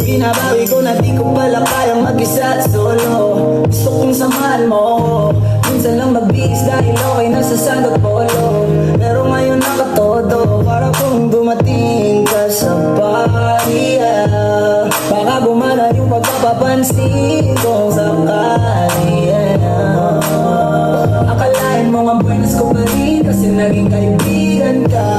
Binabawi ko na di ko pala kayang mag-isa solo. Gusto kong samahan mo ako. Minsan lang magbihis dahil okay na sa sandot polo. Pero ngayon nakatodo, para kung dumating ka sa pahiya. Baka gumana yung pagpapapansin kung sakali. Akalain mo nga buenas ko pa rin kasi naging kaibigan ka.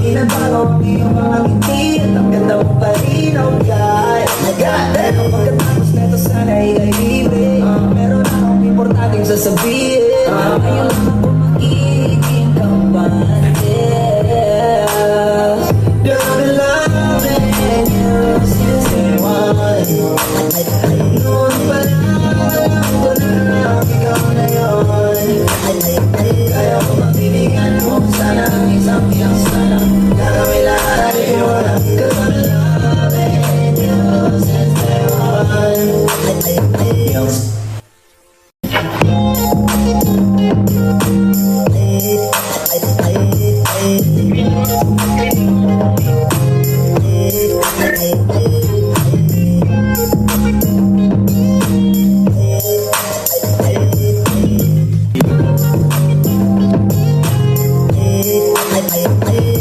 Inabago yung mga ngiti at ang ganda mo pa rin, oh God. Pagkatapos neto sana ika'y libre. Meron akong importanteng sasabihin. Ngayon lang ako magiging kampante. Girl, I've been loving you since day one. Noon pa lang alam ko na ikaw na yun. Kaya ko mabibigyan mo sana ang isang piyasa lang. Gagawin lahat ay wala. Cause I'm loving you since day one.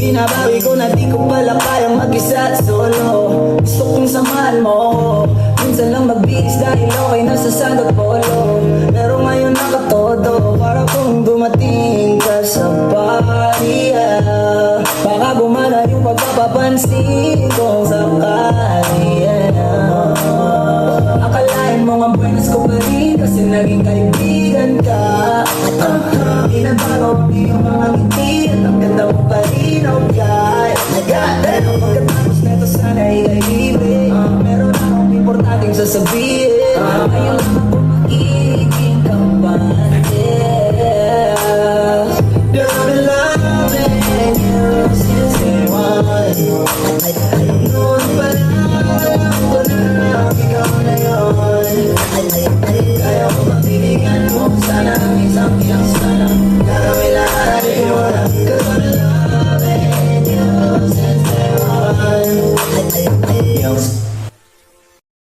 Binabawi ko na di ko pala kayang mag-isa solo. Gusto kong samahan mo ako. Minsan lang magbihis dahil okay na sa sandot polo. Pero ngayon nakatodo, para kung dumating ka sa pahiya. Baka gumana yung pagpapapansin kung sakali. Akalain mo nga buenas ko pa rin kasi naging kaibigan ka. Inabago yung mga